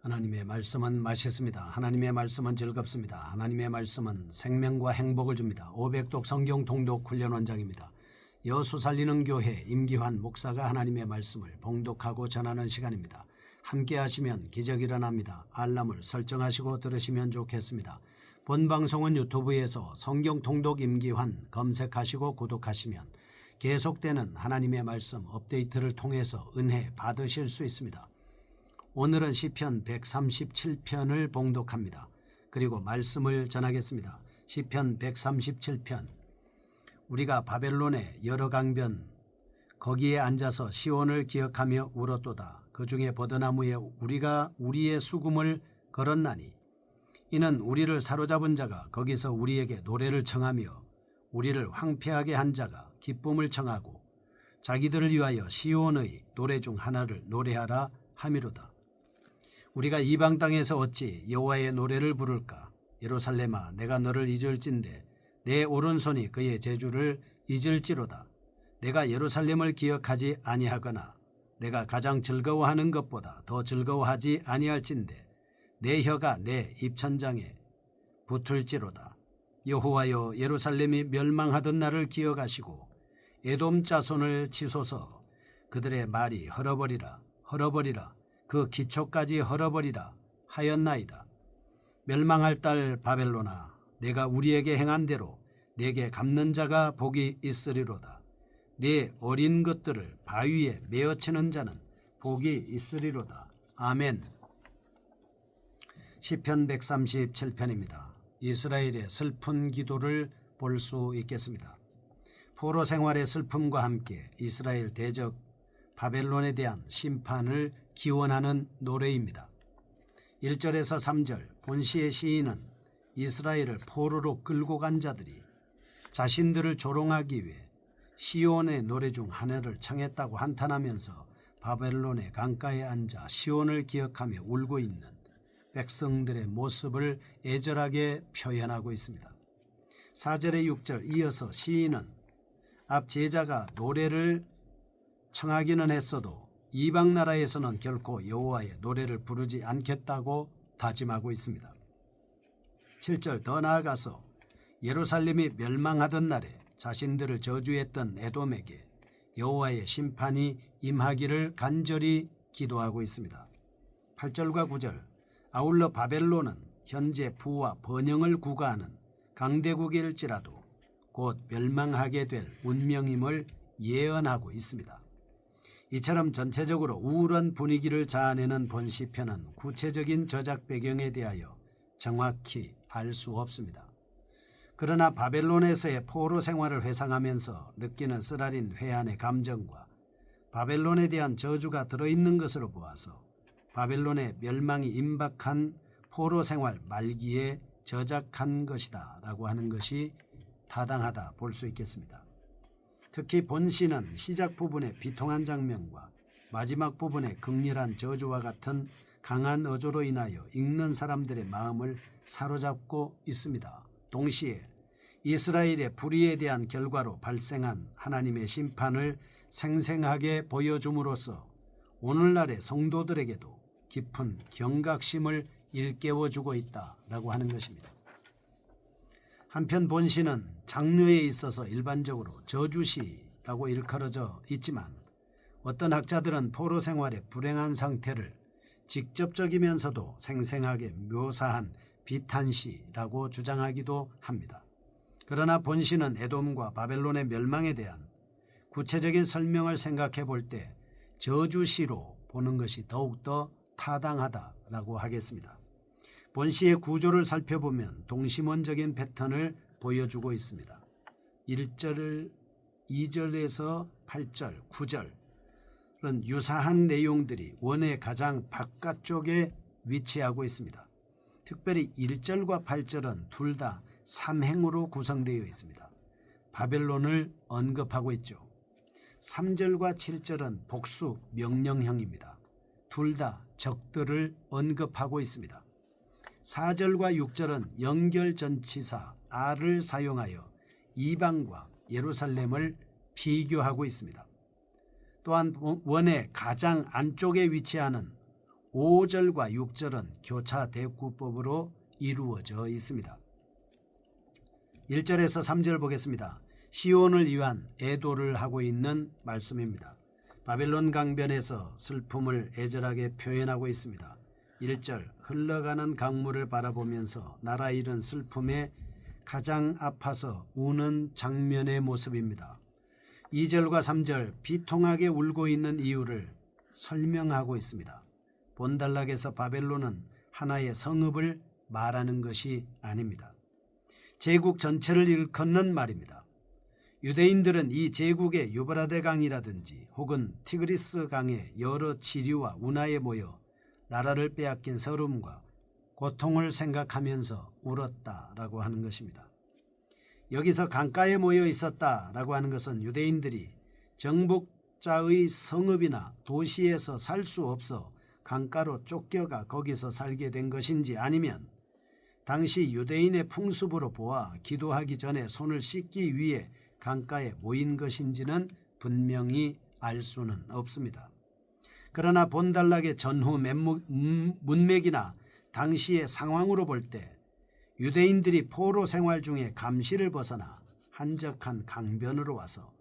하나님의 말씀은 맛있습니다. 하나님의 말씀은 즐겁습니다. 하나님의 말씀은 생명과 행복을 줍니다. 500독 성경 통독 훈련 원장입니다. 여수 살리는 교회 임기환 목사가 하나님의 말씀을 봉독하고 전하는 시간입니다. 함께 하시면 기적이 일어납니다. 알람을 설정하시고 들으시면 좋겠습니다. 본 방송은 유튜브에서 성경 통독 임기환 검색하시고 구독하시면 계속되는 하나님의 말씀 업데이트를 통해서 은혜 받으실 수 있습니다. 오늘은 시편 137편을 봉독합니다. 그리고 말씀을 전하겠습니다. 시편 137편. 우리가 바벨론의 여러 강변 거기에 앉아서 시온을 기억하며 울었도다. 그 중에 버드나무에 우리가 우리의 수금을 걸었나니 이는 우리를 사로잡은 자가 거기서 우리에게 노래를 청하며 우리를 황폐하게 한 자가 기쁨을 청하고 자기들을 위하여 시온의 노래 중 하나를 노래하라 함이로다. 우리가 이방 땅에서 어찌 여호와의 노래를 부를까? 예루살렘아, 내가 너를 잊을진대 내 오른손이 그의 제주를 잊을지로다. 내가 예루살렘을 기억하지 아니하거나 내가 가장 즐거워하는 것보다 더 즐거워하지 아니할진대 내 혀가 내 입천장에 붙을지로다. 여호와여, 예루살렘이 멸망하던 날을 기억하시고 에돔 자손을 치소서. 그들의 말이 헐어버리라 헐어버리라 그 기초까지 헐어버리라 하였나이다. 멸망할 딸 바벨론아, 내가 우리에게 행한 대로 내게 갚는 자가 복이 있으리로다. 네 어린 것들을 바위에 메어치는 자는 복이 있으리로다. 아멘. 시편 137편입니다. 이스라엘의 슬픈 기도를 볼 수 있겠습니다. 포로 생활의 슬픔과 함께 이스라엘 대적 바벨론에 대한 심판을 기원하는 노래입니다. 1절에서 3절 본시의 시인은 이스라엘을 포로로 끌고 간 자들이 자신들을 조롱하기 위해 시온의 노래 중 하나를 청했다고 한탄하면서 바벨론의 강가에 앉아 시온을 기억하며 울고 있는 백성들의 모습을 애절하게 표현하고 있습니다. 4절에 6절 이어서 시인은 앞 제자가 노래를 청하기는 했어도 이방 나라에서는 결코 여호와의 노래를 부르지 않겠다고 다짐하고 있습니다. 7절 더 나아가서 예루살렘이 멸망하던 날에 자신들을 저주했던 에돔에게 여호와의 심판이 임하기를 간절히 기도하고 있습니다. 8절과 9절 아울러 바벨론은 현재 부와 번영을 구가하는 강대국일지라도 곧 멸망하게 될 운명임을 예언하고 있습니다. 이처럼 전체적으로 우울한 분위기를 자아내는 본 시편은 구체적인 저작 배경에 대하여 정확히 알 수 없습니다. 그러나 바벨론에서의 포로 생활을 회상하면서 느끼는 쓰라린 회한의 감정과 바벨론에 대한 저주가 들어있는 것으로 보아서 바벨론의 멸망이 임박한 포로 생활 말기에 저작한 것이다 라고 하는 것이 타당하다 볼 수 있겠습니다. 특히 본시는 시작 부분의 비통한 장면과 마지막 부분의 극렬한 저주와 같은 강한 어조로 인하여 읽는 사람들의 마음을 사로잡고 있습니다. 동시에 이스라엘의 불의에 대한 결과로 발생한 하나님의 심판을 생생하게 보여줌으로써 오늘날의 성도들에게도 깊은 경각심을 일깨워주고 있다라고 하는 것입니다. 한편 본시는 장르에 있어서 일반적으로 저주시라고 일컬어져 있지만 어떤 학자들은 포로 생활의 불행한 상태를 직접적이면서도 생생하게 묘사한 비탄시라고 주장하기도 합니다. 그러나 본시는 에돔과 바벨론의 멸망에 대한 구체적인 설명을 생각해 볼 때 저주시로 보는 것이 더욱더 타당하다라고 하겠습니다. 본시의 구조를 살펴보면 동심원적인 패턴을 보여주고 있습니다. 1절, 2절에서 8절, 9절은 유사한 내용들이 원의 가장 바깥쪽에 위치하고 있습니다. 특별히 1절과 8절은 둘 다 삼행으로 구성되어 있습니다. 바벨론을 언급하고 있죠. 3절과 7절은 복수 명령형입니다. 둘 다 적들을 언급하고 있습니다. 4절과 6절은 연결전치사 아를 사용하여 이방과 예루살렘을 비교하고 있습니다. 또한 원의 가장 안쪽에 위치하는 5절과 6절은 교차 대구법으로 이루어져 있습니다. 1절에서 3절 보겠습니다. 시온을 위한 애도를 하고 있는 말씀입니다. 바벨론 강변에서 슬픔을 애절하게 표현하고 있습니다. 1절 흘러가는 강물을 바라보면서 나라 잃은 슬픔에 가장 아파서 우는 장면의 모습입니다. 2절과 3절 비통하게 울고 있는 이유를 설명하고 있습니다. 본달락에서 바벨론은 하나의 성읍을 말하는 것이 아닙니다. 제국 전체를 일컫는 말입니다. 유대인들은 이 제국의 유브라데 강이라든지 혹은 티그리스 강의 여러 지류와 운하에 모여 나라를 빼앗긴 서름과 고통을 생각하면서 울었다라고 하는 것입니다. 여기서 강가에 모여 있었다라고 하는 것은 유대인들이 정복자의 성읍이나 도시에서 살 수 없어 강가로 쫓겨가 거기서 살게 된 것인지 아니면 당시 유대인의 풍습으로 보아 기도하기 전에 손을 씻기 위해 강가에 모인 것인지는 분명히 알 수는 없습니다. 그러나 본달락의 전후 문맥이나 당시의 상황으로 볼 때 유대인들이 포로 생활 중에 감시를 벗어나 한적한 강변으로 와서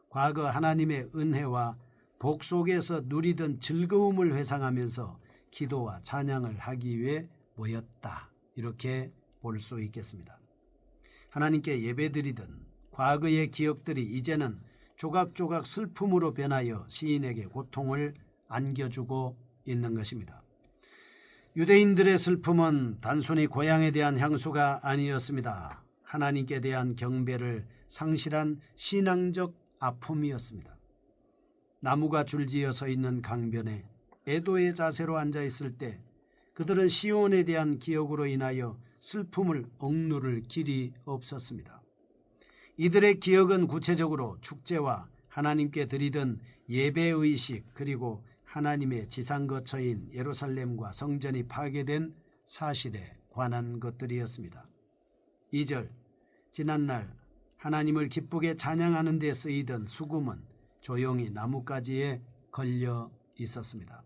과거 하나님의 은혜와 복 속에서 누리던 즐거움을 회상하면서 기도와 찬양을 하기 위해 모였다. 이렇게 볼 수 있겠습니다. 하나님께 예배드리던 과거의 기억들이 이제는 조각조각 슬픔으로 변하여 시인에게 고통을 안겨주고 있는 것입니다. 유대인들의 슬픔은 단순히 고향에 대한 향수가 아니었습니다. 하나님께 대한 경배를 상실한 신앙적 아픔이었습니다. 나무가 줄지어 서 있는 강변에 애도의 자세로 앉아 있을 때 그들은 시온에 대한 기억으로 인하여 슬픔을 억누를 길이 없었습니다. 이들의 기억은 구체적으로 축제와 하나님께 드리던 예배의식 그리고 하나님의 지상거처인 예루살렘과 성전이 파괴된 사실에 관한 것들이었습니다. 2절 지난날 하나님을 기쁘게 찬양하는 데 쓰이던 수금은 조용히 나뭇가지에 걸려 있었습니다.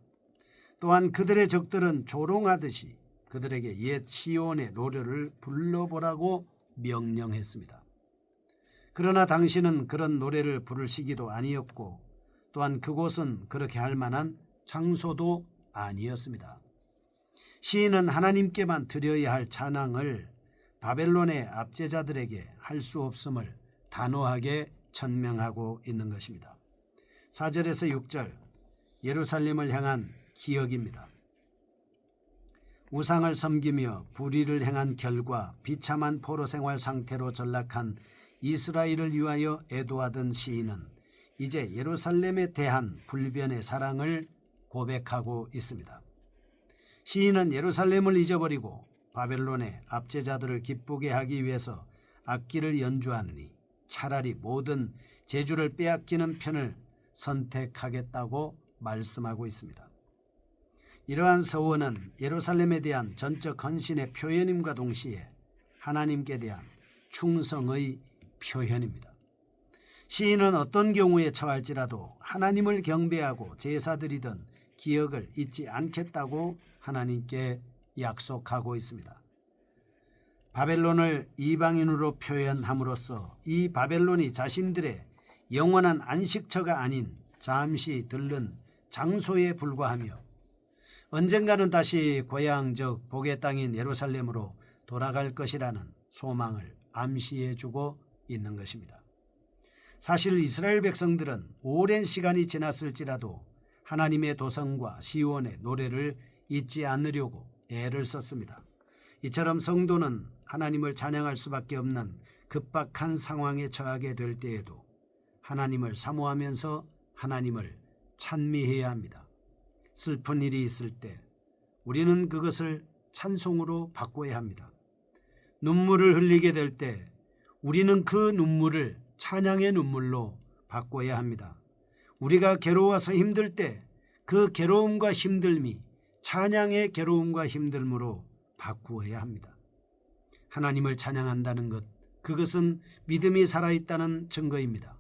또한 그들의 적들은 조롱하듯이 그들에게 옛 시온의 노래를 불러보라고 명령했습니다. 그러나 당신은 그런 노래를 부를 시기도 아니었고 또한 그곳은 그렇게 할 만한 장소도 아니었습니다. 시인은 하나님께만 드려야 할 찬양을 바벨론의 압제자들에게 할 수 없음을 단호하게 천명하고 있는 것입니다. 4절에서 6절 예루살렘을 향한 기억입니다. 우상을 섬기며 불의를 행한 결과 비참한 포로 생활 상태로 전락한 이스라엘을 위하여 애도하던 시인은 이제 예루살렘에 대한 불변의 사랑을 고백하고 있습니다. 시인은 예루살렘을 잊어버리고 바벨론의 압제자들을 기쁘게 하기 위해서 악기를 연주하느니 차라리 모든 재주를 빼앗기는 편을 선택하겠다고 말씀하고 있습니다. 이러한 서원은 예루살렘에 대한 전적 헌신의 표현임과 동시에 하나님께 대한 충성의 표현입니다. 시인은 어떤 경우에 처할지라도 하나님을 경배하고 제사드리던 기억을 잊지 않겠다고 하나님께 약속하고 있습니다. 바벨론을 이방인으로 표현함으로써 이 바벨론이 자신들의 영원한 안식처가 아닌 잠시 들른 장소에 불과하며 언젠가는 다시 고향적 복의 땅인 예루살렘으로 돌아갈 것이라는 소망을 암시해주고 있는 것입니다. 사실 이스라엘 백성들은 오랜 시간이 지났을지라도 하나님의 도성과 시온의 노래를 잊지 않으려고 애를 썼습니다. 이처럼 성도는 하나님을 찬양할 수밖에 없는 급박한 상황에 처하게 될 때에도 하나님을 사모하면서 하나님을 찬미해야 합니다. 슬픈 일이 있을 때 우리는 그것을 찬송으로 바꿔야 합니다. 눈물을 흘리게 될 때 우리는 그 눈물을 찬양의 눈물로 바꿔야 합니다. 우리가 괴로워서 힘들 때 그 괴로움과 힘듦이 찬양의 괴로움과 힘듦으로 바꾸어야 합니다. 하나님을 찬양한다는 것, 그것은 믿음이 살아있다는 증거입니다.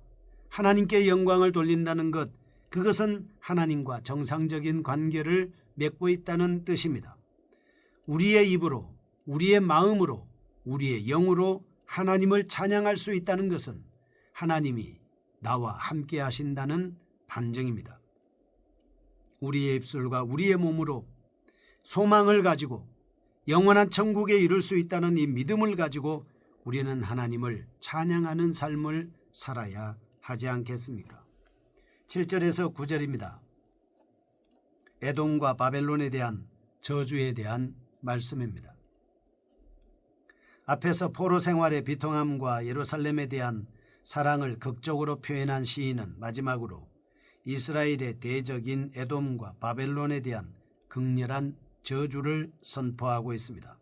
하나님께 영광을 돌린다는 것, 그것은 하나님과 정상적인 관계를 맺고 있다는 뜻입니다. 우리의 입으로, 우리의 마음으로, 우리의 영으로 하나님을 찬양할 수 있다는 것은 하나님이 나와 함께 하신다는 반증입니다. 우리의 입술과 우리의 몸으로 소망을 가지고 영원한 천국에 이룰 수 있다는 이 믿음을 가지고 우리는 하나님을 찬양하는 삶을 살아야 하지 않겠습니까? 7절에서 9절입니다. 에돔과 바벨론에 대한 저주에 대한 말씀입니다. 앞에서 포로 생활의 비통함과 예루살렘에 대한 사랑을 극적으로 표현한 시인은 마지막으로 이스라엘의 대적인 에돔과 바벨론에 대한 극렬한 저주를 선포하고 있습니다.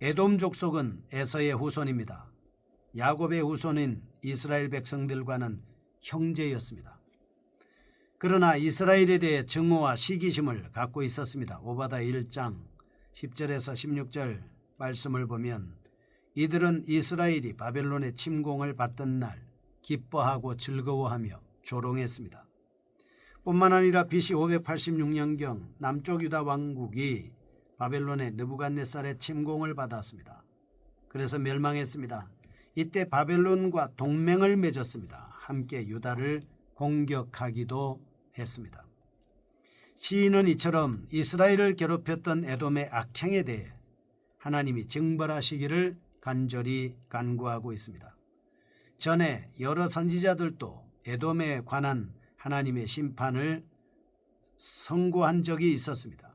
에돔 족속은 에서의 후손입니다. 야곱의 후손인 이스라엘 백성들과는 형제였습니다. 그러나 이스라엘에 대해 증오와 시기심을 갖고 있었습니다. 오바다 1장 10절에서 16절 말씀을 보면 이들은 이스라엘이 바벨론의 침공을 받던 날 기뻐하고 즐거워하며 조롱했습니다. 뿐만 아니라 BC 586년경 남쪽 유다 왕국이 바벨론의 느부갓네살의 침공을 받았습니다. 그래서 멸망했습니다. 이때 바벨론과 동맹을 맺었습니다. 함께 유다를 공격하기도 했습니다. 시인은 이처럼 이스라엘을 괴롭혔던 에돔의 악행에 대해 하나님이 징벌하시기를 간절히 간구하고 있습니다. 전에 여러 선지자들도 에돔에 관한 하나님의 심판을 선고한 적이 있었습니다.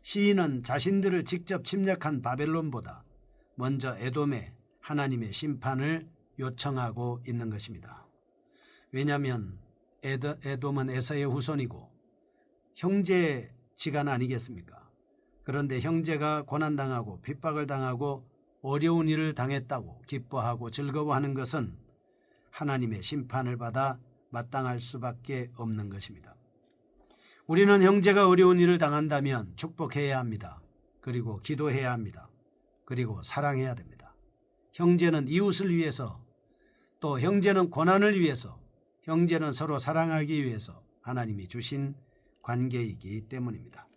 시인은 자신들을 직접 침략한 바벨론보다 먼저 에돔에 하나님의 심판을 요청하고 있는 것입니다. 왜냐하면 에돔은 에서의 후손이고 형제의 지간 아니겠습니까? 그런데 형제가 고난당하고 핍박을 당하고 어려운 일을 당했다고 기뻐하고 즐거워하는 것은 하나님의 심판을 받아 마땅할 수밖에 없는 것입니다. 우리는 형제가 어려운 일을 당한다면 축복해야 합니다. 그리고 기도해야 합니다. 그리고 사랑해야 됩니다. 형제는 이웃을 위해서, 또 형제는 고난을 위해서, 형제는 서로 사랑하기 위해서 하나님이 주신 관계이기 때문입니다.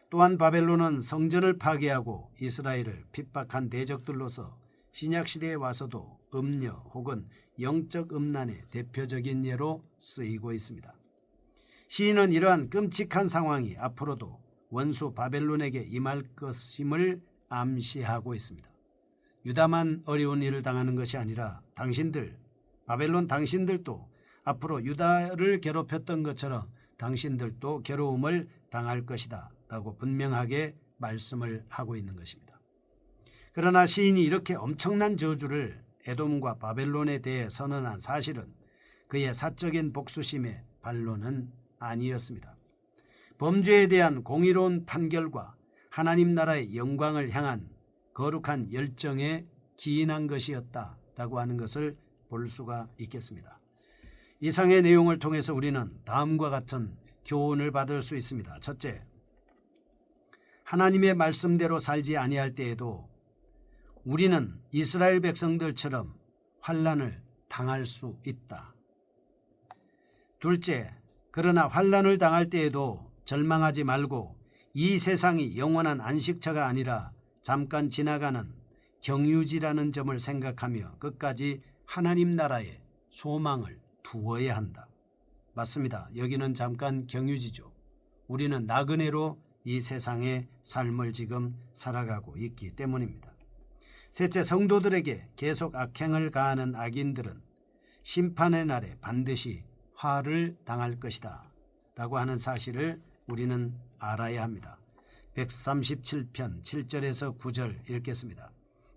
또한 바벨론은 성전을 파괴하고 이스라엘을 핍박한 대적들로서 신약시대에 와서도 음녀 혹은 영적 음란의 대표적인 예로 쓰이고 있습니다. 시인은 이러한 끔찍한 상황이 앞으로도 원수 바벨론에게 임할 것임을 암시하고 있습니다. 유다만 어려운 일을 당하는 것이 아니라 바벨론 당신들도 앞으로 유다를 괴롭혔던 것처럼 당신들도 괴로움을 당할 것이다 라고 분명하게 말씀을 하고 있는 것입니다. 그러나 시인이 이렇게 엄청난 저주를 에돔과 바벨론에 대해 선언한 사실은 그의 사적인 복수심의 반론은 아니었습니다. 범죄에 대한 공의로운 판결과 하나님 나라의 영광을 향한 거룩한 열정에 기인한 것이었다라고 하는 것을 볼 수가 있겠습니다. 이상의 내용을 통해서 우리는 다음과 같은 교훈을 받을 수 있습니다. 첫째, 하나님의 말씀대로 살지 아니할 때에도 우리는 이스라엘 백성들처럼 환난을 당할 수 있다. 둘째, 그러나 환난을 당할 때에도 절망하지 말고 이 세상이 영원한 안식처가 아니라 잠깐 지나가는 경유지라는 점을 생각하며 끝까지 하나님 나라에 소망을 두어야 한다. 맞습니다. 여기는 잠깐 경유지죠. 우리는 나그네로 이 세상의 삶을 지금 살아가고 있기 때문입니다. 셋째, 성도들에게 계속 악행을 가하는 악인들은 심판의 날에 반드시 화를 당할 것이다 라고 하는 사실을 우리는 알아야 합니다. 137편 7절에서 9절 읽겠습니다.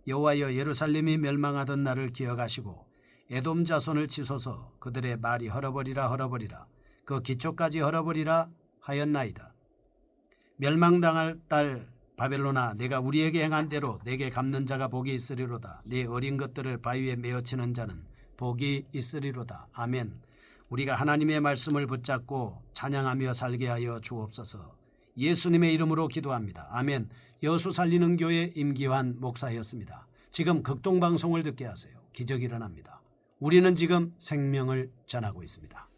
여호와여, 예루살렘이 멸망하던 날을 기억하시고 에돔 자손을 치소서. 그들의 말이 헐어버리라 헐어버리라 그 기초까지 헐어버리라 하였나이다. 멸망당할 딸 바벨론아, 내가 우리에게 행한 대로 내게 갚는 자가 복이 있으리로다. 네 어린 것들을 바위에 메어치는 자는 복이 있으리로다. 아멘. 우리가 하나님의 말씀을 붙잡고 찬양하며 살게 하여 주옵소서. 예수님의 이름으로 기도합니다. 아멘. 여수 살리는 교회 임기환 목사였습니다. 지금 극동방송을 듣게 하세요. 기적이 일어납니다. 우리는 지금 생명을 전하고 있습니다.